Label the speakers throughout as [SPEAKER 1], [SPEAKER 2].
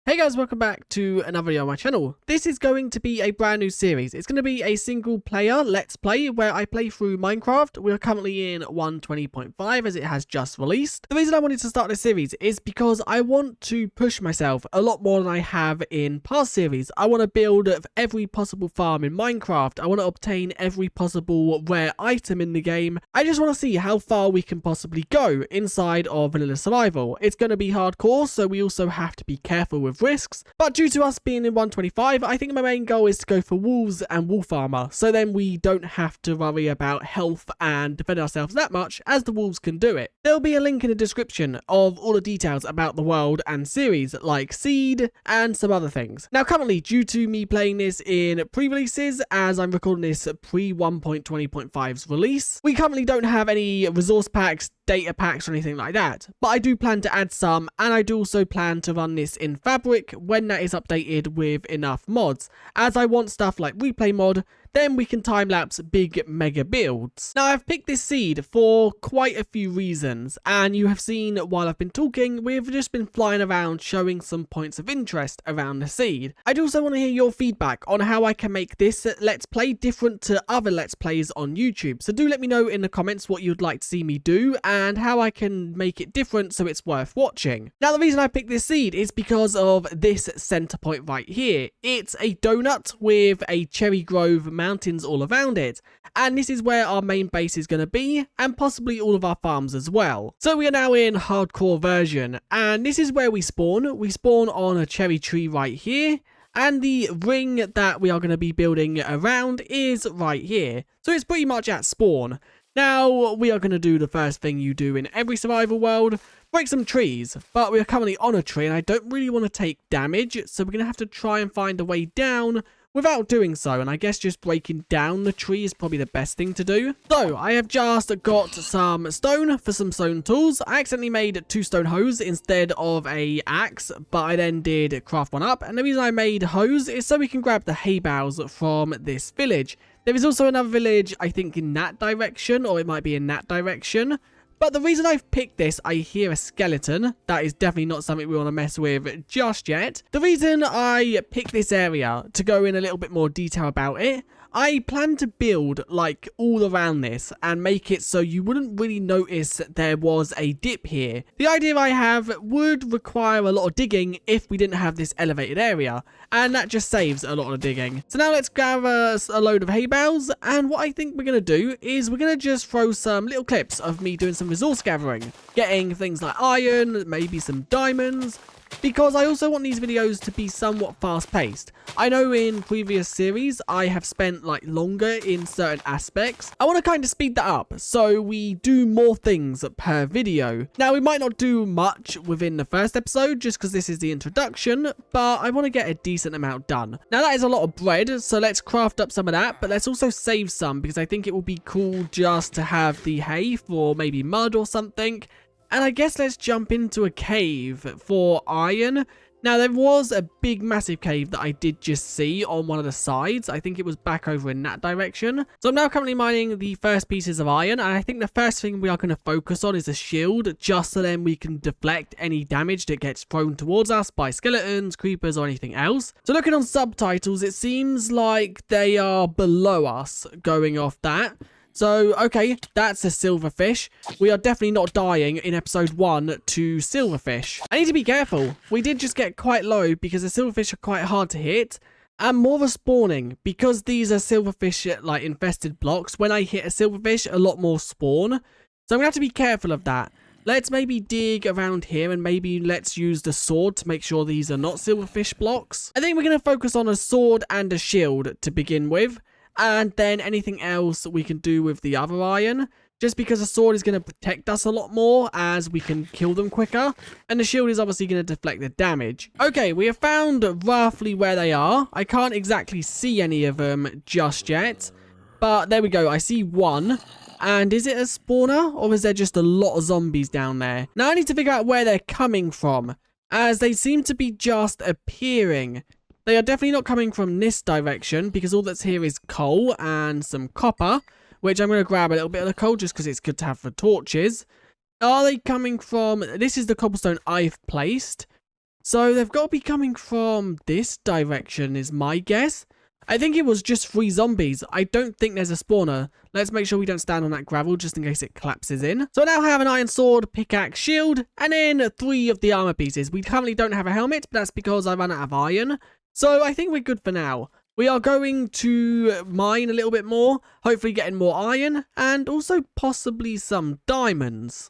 [SPEAKER 1] Hey guys, welcome back to another video on my channel. This is going to be a brand new series. It's going to be a single player let's play where I play through Minecraft. We are currently in 1.20.5 as it has just released. The reason I wanted to start this series is because I want to push myself a lot more than I have in past series. I want to build every possible farm in Minecraft. I want to obtain every possible rare item in the game. I just want to see how far we can possibly go inside of Vanilla Survival. It's going to be hardcore, so we also have to be careful with risks, but due to us being in 125, I think my main goal is to go for wolves and wolf armor, so then we don't have to worry about health and defend ourselves that much, as the wolves can do it. There'll be a link in the description of all the details about the world and series, like seed and some other things. Now currently, due to me playing this in pre-releases, as I'm recording this pre 1.20.5's release, we currently don't have any resource packs, data packs or anything like that, but I do plan to add some, and I do also plan to run this in Fabric when that is updated with enough mods, as I want stuff like replay mod. Then we can time-lapse big mega builds. Now I've picked this seed for quite a few reasons, and you have seen while I've been talking, we've just been flying around showing some points of interest around the seed. I'd also want to hear your feedback on how I can make this let's play different to other let's plays on YouTube. So do let me know in the comments what you'd like to see me do and how I can make it different so it's worth watching. Now the reason I picked this seed is because of this center point right here. It's a donut with a cherry grove mountains all around it, and this is where our main base is going to be, and possibly all of our farms as well. So we are now in hardcore version, and this is where we spawn. We spawn on a cherry tree right here, and the ring that we are going to be building around is right here. So it's pretty much at spawn. Now we are going to do the first thing you do in every survival world, break some trees, but we are currently on a tree and I don't really want to take damage, so we're going to have to try and find a way down without doing so, and I guess just breaking down the tree is probably the best thing to do. So I have just got some stone for some stone tools. I accidentally made 2 stone hoes instead of a axe, but I then did craft one up, and the reason I made hoes is so we can grab the hay bales from this village. There is also another village, I think, in that direction, or it might be in that direction. But the reason I've picked this, I hear a skeleton. That is definitely not something we want to mess with just yet. The reason I picked this area, to go in a little bit more detail about it, I plan to build like all around this and make it so you wouldn't really notice there was a dip here. The idea I have would require a lot of digging if we didn't have this elevated area, and that just saves a lot of digging. So now let's gather a load of hay bales, and what I think we're going to do is we're going to just throw some little clips of me doing some resource gathering, getting things like iron, maybe some diamonds, because I also want these videos to be somewhat fast-paced. I know in previous series I have spent like longer in certain aspects. I want to kind of speed that up so we do more things per video. Now we might not do much within the first episode just because this is the introduction, but I want to get a decent amount done. Now that is a lot of bread, so let's craft up some of that, but let's also save some because I think it will be cool just to have the hay for maybe mud or something. And I guess let's jump into a cave for iron. Now, there was a big, massive cave that I did just see on one of the sides. I think it was back over in that direction. So I'm now currently mining the first pieces of iron. And I think the first thing we are going to focus on is a shield, just so then we can deflect any damage that gets thrown towards us by skeletons, creepers, or anything else. So looking on subtitles, it seems like they are below us going off that. So, okay, that's a silverfish. We are definitely not dying in episode 1 to silverfish. I need to be careful. We did just get quite low because the silverfish are quite hard to hit. And more are spawning because these are silverfish like infested blocks. When I hit a silverfish, a lot more spawn. So I'm going to have to be careful of that. Let's maybe dig around here and maybe let's use the sword to make sure these are not silverfish blocks. I think we're going to focus on a sword and a shield to begin with. And then anything else we can do with the other iron, just because the sword is going to protect us a lot more as we can kill them quicker, and the shield is obviously going to deflect the damage. Okay, we have found roughly where they are. I can't exactly see any of them just yet, but there we go. I see one. And is it a spawner, or is there just a lot of zombies down there? Now I need to figure out where they're coming from, as they seem to be just appearing. They are definitely not coming from this direction because all that's here is coal and some copper, which I'm going to grab a little bit of the coal just because it's good to have for torches. Are they coming from... This is the cobblestone I've placed. So they've got to be coming from this direction is my guess. I think it was just 3 zombies. I don't think there's a spawner. Let's make sure we don't stand on that gravel just in case it collapses in. So I now have an iron sword, pickaxe, shield, and then 3 of the armor pieces. We currently don't have a helmet, but that's because I ran out of iron. So I think we're good for now. We are going to mine a little bit more, hopefully getting more iron, and also possibly some diamonds.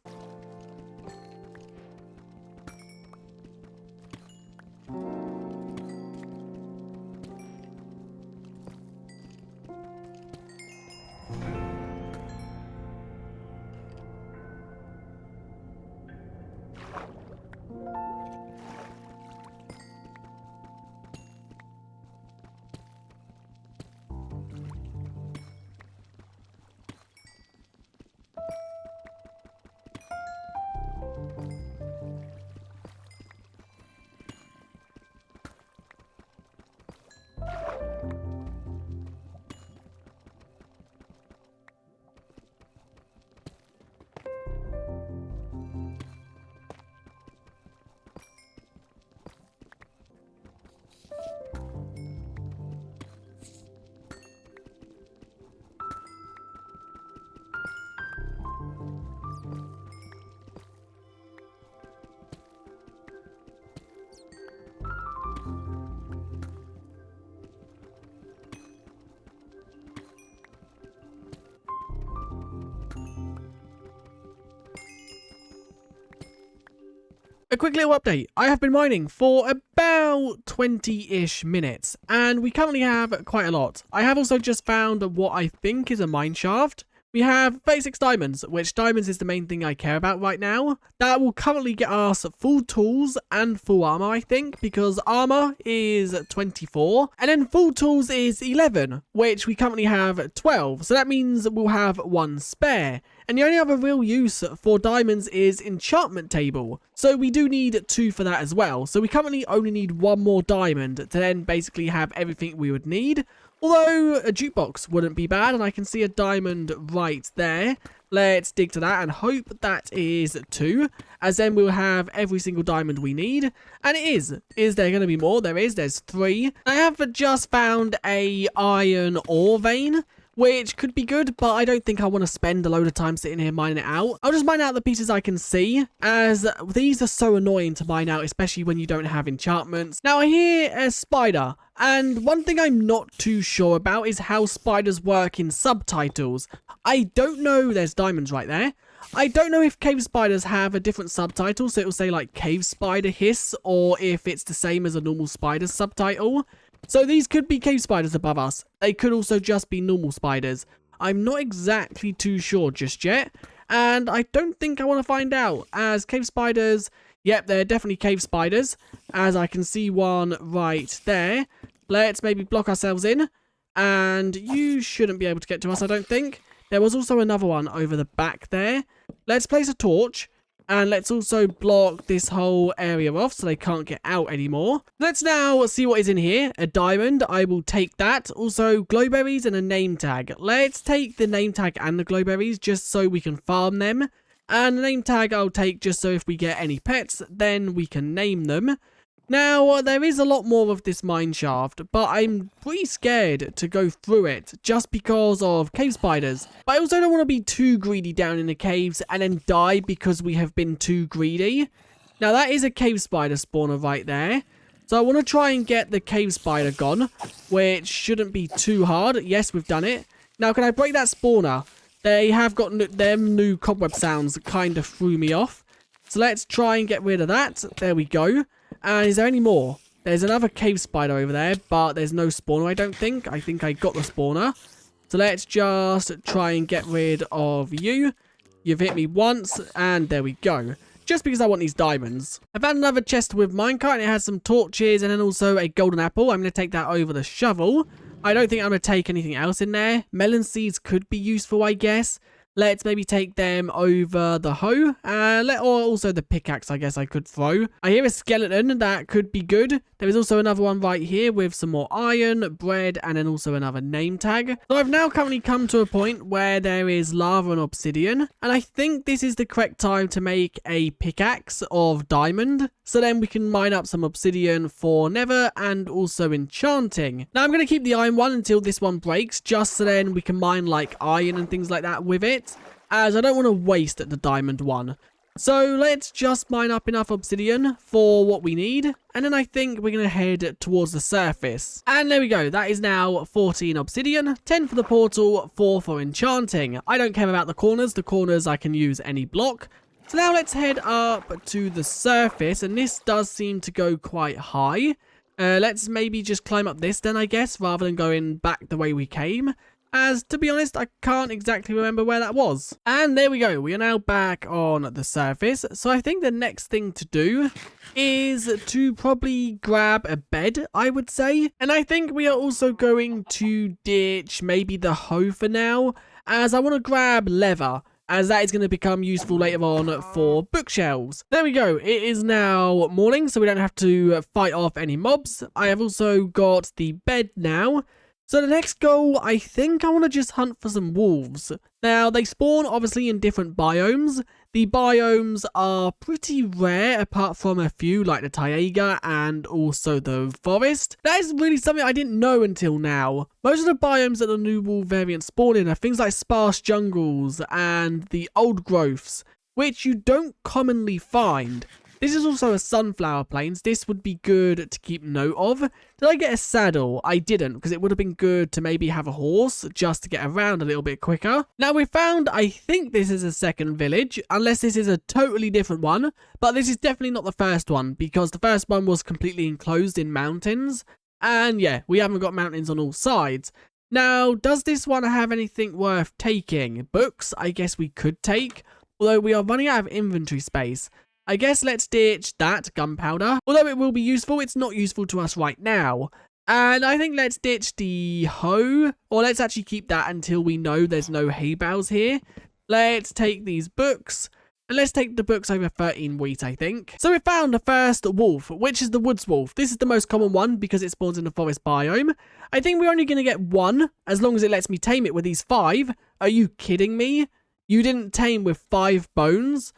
[SPEAKER 1] A quick little update. I have been mining for about 20-ish minutes, and we currently have quite a lot. I have also just found what I think is a mine shaft. We have 36 diamonds, which diamonds is the main thing I care about right now. That will currently get us full tools and full armor, I think, because armor is 24, and then full tools is 11, which we currently have 12. So that means we'll have 1 spare. And the only other real use for diamonds is enchantment table. So we do need 2 for that as well. So we currently only need 1 more diamond to then basically have everything we would need. Although a jukebox wouldn't be bad, and I can see a diamond right there. Let's dig to that and hope that is 2, as then we'll have every single diamond we need. And it is. Is there going to be more? There is. There's 3. I have just found a iron ore vein, which could be good, but I don't think I want to spend a load of time sitting here mining it out. I'll just mine out the pieces I can see, as these are so annoying to mine out, especially when you don't have enchantments. Now, I hear a spider, and one thing I'm not too sure about is how spiders work in subtitles. I don't know. There's diamonds right there. I don't know if cave spiders have a different subtitle, so it'll say like cave spider hiss, or if it's the same as a normal spider's subtitle. So these could be cave spiders above us. They could also just be normal spiders. I'm not exactly too sure just yet, and I don't think I want to find out, as cave spiders, yep, they're definitely cave spiders, as I can see one right there. Let's maybe block ourselves in, and you shouldn't be able to get to us, I don't think. There was also another one over the back there. Let's place a torch. And let's also block this whole area off so they can't get out anymore. Let's now see what is in here. A diamond. I will take that. Also, glowberries and a name tag. Let's take the name tag and the glowberries just so we can farm them. And the name tag I'll take just so if we get any pets, then we can name them. Now, there is a lot more of this mine shaft, but I'm pretty scared to go through it just because of cave spiders. But I also don't want to be too greedy down in the caves and then die because we have been too greedy. Now, that is a cave spider spawner right there. So I want to try and get the cave spider gone, which shouldn't be too hard. Yes, we've done it. Now, can I break that spawner? They have got them new cobweb sounds that kind of threw me off. So let's try and get rid of that. There we go. And is there any more? There's another cave spider over there, but there's no spawner, I don't think. I think I got the spawner. So let's just try and get rid of you. You've hit me once, and there we go. Just because I want these diamonds. I found another chest with minecart, and it has some torches, and then also a golden apple. I'm going to take that over the shovel. I don't think I'm going to take anything else in there. Melon seeds could be useful, I guess. Let's maybe take them over the hoe, or also the pickaxe, I guess I could throw. I hear a skeleton, that could be good. There is also another one right here with some more iron, bread, and then also another name tag. So I've now currently come to a point where there is lava and obsidian, and I think this is the correct time to make a pickaxe of diamond. So then we can mine up some obsidian for nether and also enchanting. Now I'm going to keep the iron one until this one breaks, just so then we can mine like iron and things like that with it, as I don't want to waste the diamond one. So let's just mine up enough obsidian for what we need, and then I think we're going to head towards the surface. And there we go, that is now 14 obsidian, 10 for the portal, 4 for enchanting. I don't care about the corners I can use any block. So now let's head up to the surface, and this does seem to go quite high. Let's maybe just climb up this then, I guess, rather than going back the way we came. As, to be honest, I can't exactly remember where that was. And there we go, we are now back on the surface. So I think the next thing to do is to probably grab a bed, I would say. And I think we are also going to ditch maybe the hoe for now, as I want to grab leather, as that is going to become useful later on for bookshelves. There we go, it is now morning, so we don't have to fight off any mobs. I have also got the bed now. So the next goal, I think I want to just hunt for some wolves. Now, they spawn obviously in different biomes. The biomes are pretty rare, apart from a few like the taiga and also the forest. That is really something I didn't know until now. Most of the biomes that the new wolf variant spawn in are things like sparse jungles and the old growths, which you don't commonly find. This is also a sunflower plains. This would be good to keep note of. Did I get a saddle? I didn't, because it would have been good to maybe have a horse just to get around a little bit quicker. Now we found, I think this is a second village, unless this is a totally different one. But this is definitely not the first one, because the first one was completely enclosed in mountains. And yeah, we haven't got mountains on all sides. Now, does this one have anything worth taking? Books, I guess we could take, although we are running out of inventory space. I guess let's ditch that gunpowder. Although it will be useful, it's not useful to us right now. And I think let's ditch the hoe, or let's actually keep that until we know there's no hay bales here. Let's take these books, and let's take the books over 13 wheat, I think. So we found the first wolf, which is the woods wolf. This is the most common one because it spawns in the forest biome. I think we're only going to get one, as long as it lets me tame it with these 5. Are you kidding me? You didn't tame with 5 bones?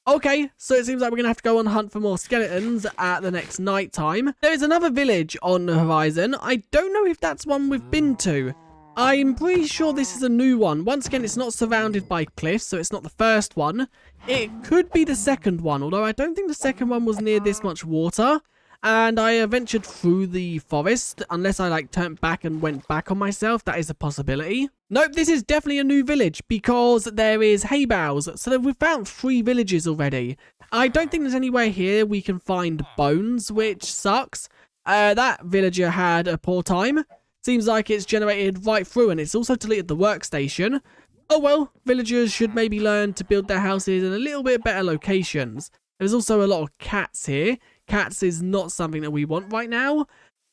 [SPEAKER 1] Okay, so it seems like we're going to have to go on hunt for more skeletons at the next night time. There is another village on the horizon. I don't know if that's one we've been to. I'm pretty sure this is a new one. Once again, it's not surrounded by cliffs, so it's not the first one. It could be the second one, although I don't think the second one was near this much water. And I ventured through the forest, unless I turned back and went back on myself. That is a possibility. Nope, this is definitely a new village because there is hay bales. So we've found 3 villages already. I don't think there's anywhere here we can find bones, which sucks. That villager had a poor time. Seems like it's generated right through, and it's also deleted the workstation. Oh well, villagers should maybe learn to build their houses in a little bit better locations. There's also a lot of cats here. Cats is not something that we want right now.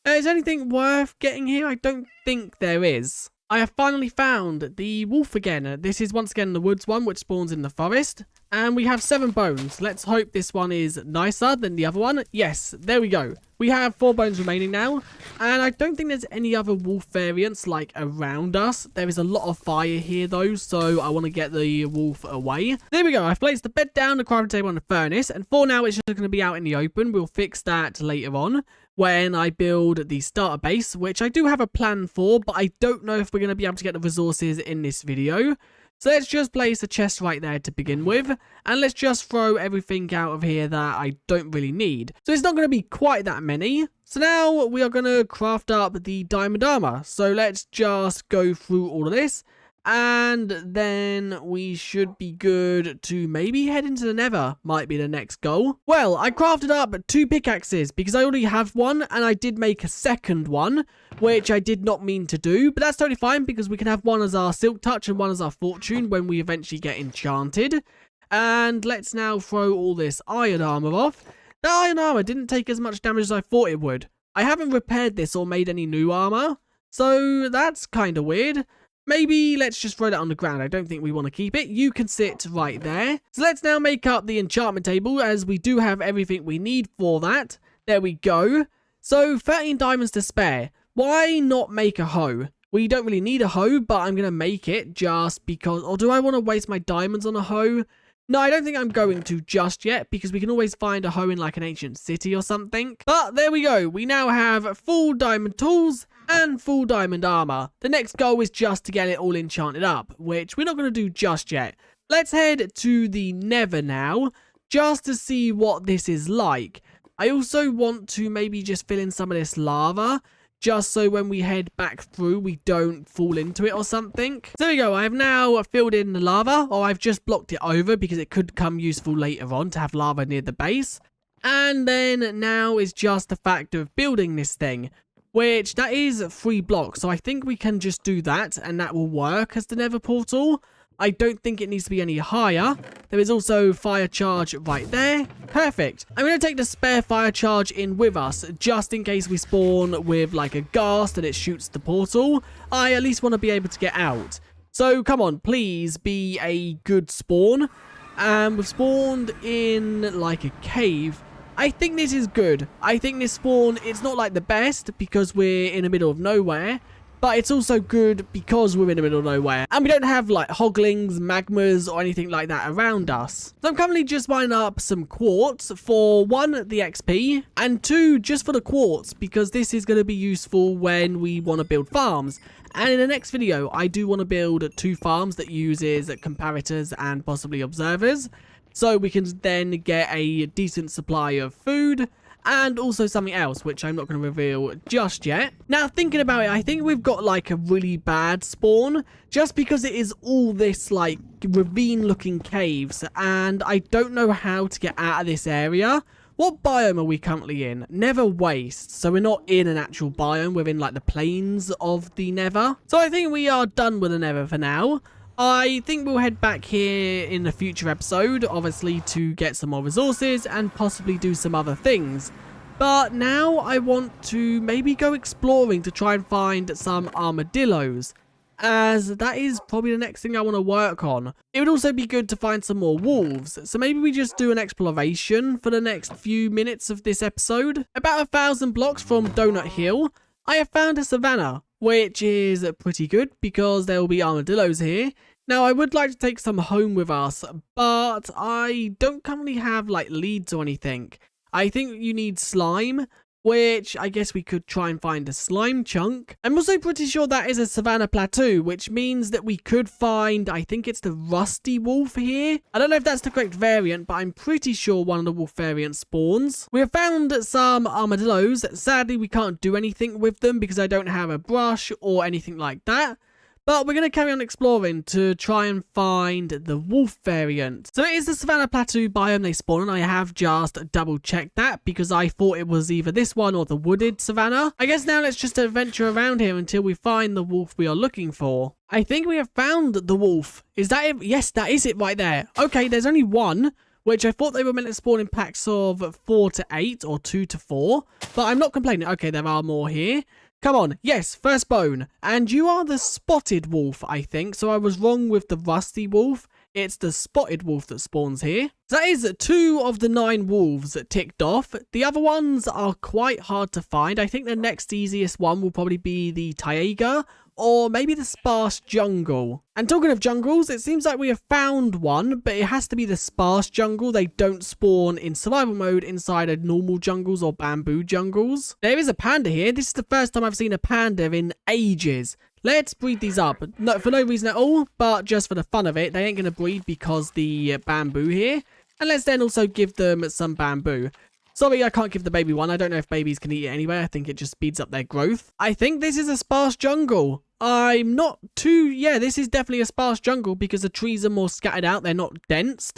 [SPEAKER 1] Is there anything worth getting here? I don't think there is. I have finally found the wolf again. This is once again the woods one, which spawns in the forest. And we have 7 bones. Let's hope this one is nicer than the other one. Yes, there we go. We have 4 bones remaining now. And I don't think there's any other wolf variants around us. There is a lot of fire here though, so I want to get the wolf away. There we go. I've placed the bed down, the crafting table, and the furnace. And for now, it's just going to be out in the open. We'll fix that later on when I build the starter base, which I do have a plan for, but I don't know if we're going to be able to get the resources in this video. So let's just place a chest right there to begin with, and let's just throw everything out of here that I don't really need. So it's not going to be quite that many. So now we are going to craft up the diamond armor. So let's just go through all of this, and then we should be good to maybe head into the nether, might be the next goal. Well, I crafted up 2 pickaxes because I already have one, and I did make a second one, which I did not mean to do, but that's totally fine because we can have one as our silk touch and one as our fortune when we eventually get enchanted. And let's now throw all this iron armor off. The iron armor didn't take as much damage as I thought it would. I haven't repaired this or made any new armor, so that's kind of weird. Maybe let's just throw that on the ground. I don't think we want to keep it. You can sit right there. So let's now make up the enchantment table, as we do have everything we need for that. There we go. So 13 diamonds to spare. Why not make a hoe? We don't really need a hoe, but I'm going to make it just because... Or do I want to waste my diamonds on a hoe? No, I don't think I'm going to just yet, because we can always find a hoe in like an ancient city or something. But there we go. We now have full diamond tools and full diamond armor. The next goal is just to get it all enchanted up, which we're not going to do just yet. Let's head to the Nether now, just to see what this is like. I also want to maybe just fill in some of this lava, just so when we head back through, we don't fall into it or something. So there we go. I have now filled in the lava, or I've just blocked it over because it could come useful later on to have lava near the base. And then now is just the fact of building this thing, which that is 3 blocks. So I think we can just do that, and that will work as the Nether portal. I don't think it needs to be any higher. There is also fire charge right there. Perfect. I'm going to take the spare fire charge in with us, just in case we spawn with like a ghast and it shoots the portal. I at least want to be able to get out. So come on, please be a good spawn. We've spawned in like a cave. I think this is good. I think this spawn, it's not like the best because we're in the middle of nowhere. But it's also good because we're in the middle of nowhere. And we don't have like hoglings, magmas, or anything like that around us. So I'm currently just mining up some quartz for 1, the XP, and 2, just for the quartz, because this is going to be useful when we want to build farms. And in the next video, I do want to build 2 farms that uses comparators and possibly observers. So we can then get a decent supply of food. And also something else, which I'm not going to reveal just yet. Now, thinking about it, I think we've got like a really bad spawn. Just because it is all this like ravine-looking caves. And I don't know how to get out of this area. What biome are we currently in? Nether Waste. So we're not in an actual biome. We're in like the plains of the Nether. So I think we are done with the Nether for now. I think we'll head back here in a future episode, obviously, to get some more resources and possibly do some other things. But now I want to maybe go exploring to try and find some armadillos, as that is probably the next thing I want to work on. It would also be good to find some more wolves, so maybe we just do an exploration for the next few minutes of this episode. About 1,000 blocks from Donut Hill, I have found a savannah, which is pretty good because there will be armadillos here. Now, I would like to take some home with us, but I don't currently have like leads or anything. I think you need slime, which I guess we could try and find a slime chunk. I'm also pretty sure that is a Savannah Plateau, which means that we could find, I think it's the Rusty Wolf here. I don't know if that's the correct variant, but I'm pretty sure one of the wolf variants spawns. We have found some armadillos. Sadly, we can't do anything with them because I don't have a brush or anything like that. But we're going to carry on exploring to try and find the wolf variant. So it is the Savannah Plateau biome they spawn, and I have just double checked that because I thought it was either this one or the wooded savannah. I guess now let's just adventure around here until we find the wolf we are looking for. I think we have found the wolf. Is that it? Yes, that is it right there. Okay, there's only one, which I thought they were meant to spawn in packs of 4 to 8 or 2 to 4. But I'm not complaining. Okay, there are more here. Come on, yes, first bone. And you are the spotted wolf, I think. So I was wrong with the rusty wolf. It's the spotted wolf that spawns here. So that is 2 of the 9 wolves ticked off. The other ones are quite hard to find. I think the next easiest one will probably be the taiga, or maybe the sparse jungle. And talking of jungles, it seems like we have found one, but it has to be the sparse jungle. They don't spawn in survival mode inside of normal jungles or bamboo jungles. There is a panda here. This is the first time I've seen a panda in ages. Let's breed these up. No, for no reason at all, but just for the fun of it. They ain't going to breed because the bamboo here. And let's then also give them some bamboo. Sorry, I can't give the baby one. I don't know if babies can eat it anyway. I think it just speeds up their growth. I think this is a sparse jungle. I'm not too... Yeah, this is definitely a sparse jungle because the trees are more scattered out. They're not dense.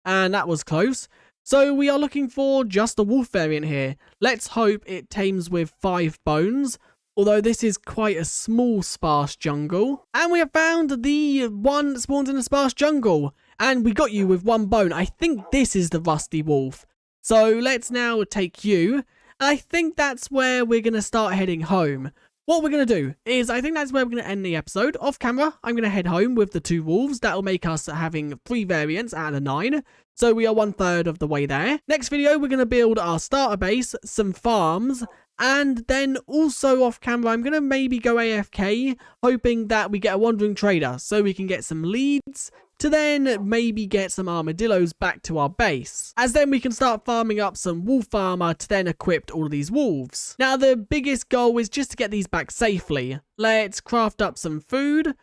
[SPEAKER 1] And that was close. So we are looking for just a wolf variant here. Let's hope it tames with 5 bones. Although this is quite a small sparse jungle. And we have found the one that spawns in a sparse jungle. And we got you with 1 bone. I think this is the rusty wolf. So let's now take you. I think that's where we're going to start heading home. what we're going to do is, I think that's where we're going to end the episode. Off camera, I'm going to head home with the 2 wolves. That'll make us having 3 variants out of 9. So we are 1/3 of the way there. Next video, we're going to build our starter base, some farms, and then also off camera, I'm going to maybe go AFK, hoping that we get a wandering trader so we can get some leads to then maybe get some armadillos back to our base, as then we can start farming up some wolf armor to then equip all of these wolves. Now the biggest goal is just to get these back safely. Let's craft up some food.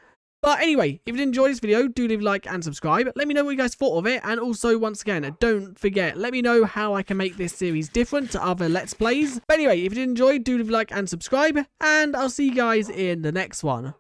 [SPEAKER 1] But anyway, if you did enjoy this video, do leave a like and subscribe. Let me know what you guys thought of it, and also once again, don't forget, let me know how I can make this series different to other Let's Plays. But anyway, if you did enjoy, do leave a like and subscribe, and I'll see you guys in the next one.